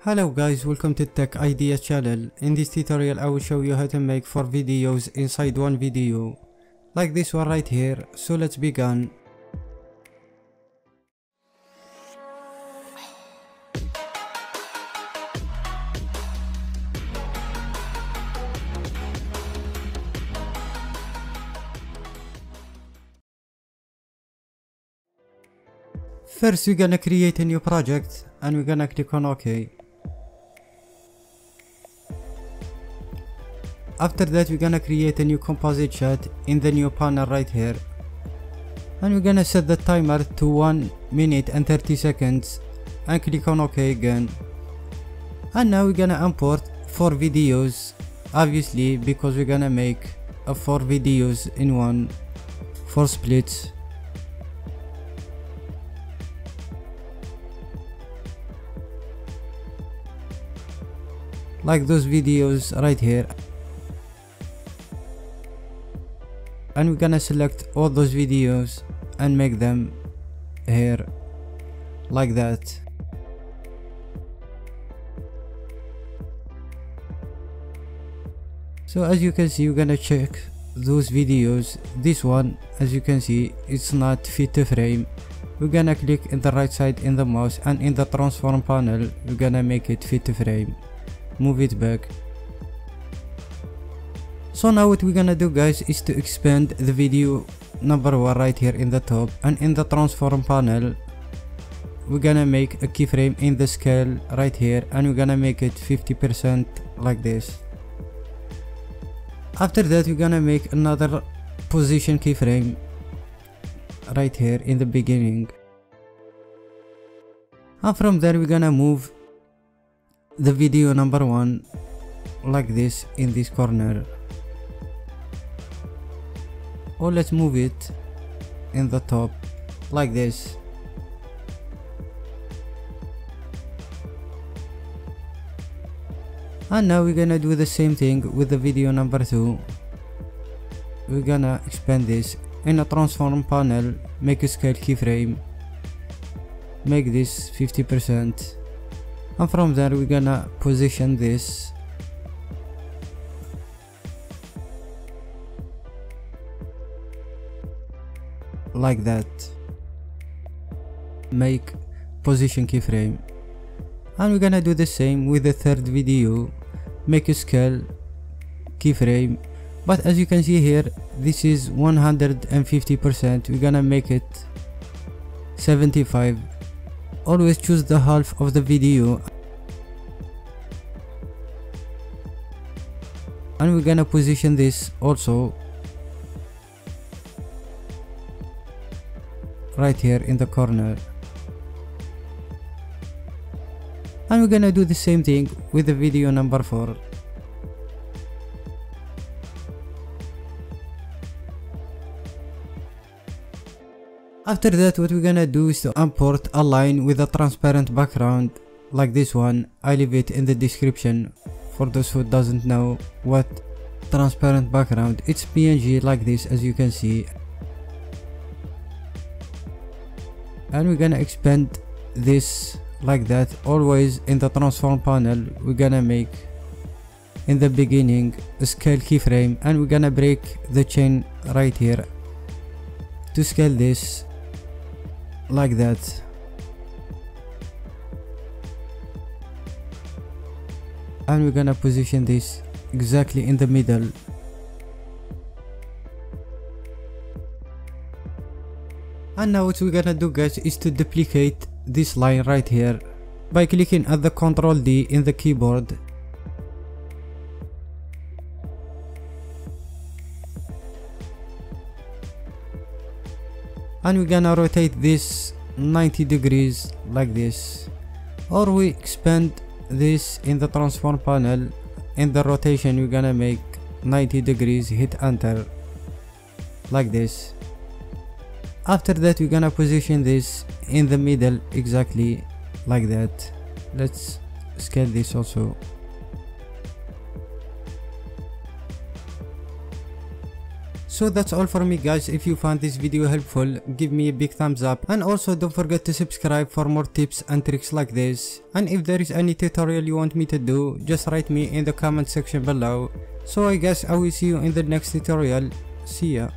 Hello guys, welcome to Tech Idea channel. In this tutorial I will show you how to make 4 videos inside one video, like this one right here. So let's begin. First we're gonna create a new project and we're gonna click on OK. After that we're gonna create a new composite shot in the new panel right here, and we're gonna set the timer to 1 minute and 30 seconds and click on OK again. And now we're gonna import 4 videos, obviously because we're gonna make 4 videos in one, 4 splits. Like those videos right here. And we're gonna select all those videos and make them here like that. So as you can see, we're gonna check those videos. This one, as you can see, it's not fit to frame. We're gonna click in the right side in the mouse, and in the transform panel we're gonna make it fit to frame. Move it back. So now what we're gonna do guys is to expand the video number 1 right here in the top, and in the transform panel we're gonna make a keyframe in the scale right here, and we're gonna make it 50% like this. After that we're gonna make another position keyframe right here in the beginning, and from there we're gonna move the video number 1 like this in this corner, or let's move it in the top like this. And now we're gonna do the same thing with the video number 2. We're gonna expand this in a transform panel, make a scale keyframe, make this 50%, and from there we're gonna position this like that, make position keyframe. And we're gonna do the same with the third video, make a scale keyframe, but as you can see here this is 150%. we're gonna make it 75. Always choose the half of the video, and we're gonna position this also right here in the corner. And we're gonna do the same thing with the video number 4. After that what we're gonna do is to import a line with a transparent background like this one. I leave it in the description for those who doesn't know what transparent background. It's PNG like this, as you can see. And we're gonna expand this like that. Always in the transform panel we're gonna make in the beginning a scale keyframe, and we're gonna break the chain right here to scale this like that. And we're gonna position this exactly in the middle. And now what we're gonna do guys is to duplicate this line right here by clicking at the Ctrl D in the keyboard. And we're gonna rotate this 90 degrees like this, or we expand this in the transform panel. In the rotation we're gonna make 90 degrees, hit enter like this. After that we're gonna position this in the middle exactly like that. Let's scale this also. So that's all for me guys. If you found this video helpful, give me a big thumbs up, and also don't forget to subscribe for more tips and tricks like this. And if there is any tutorial you want me to do, just write me in the comment section below. So I guess I will see you in the next tutorial. See ya.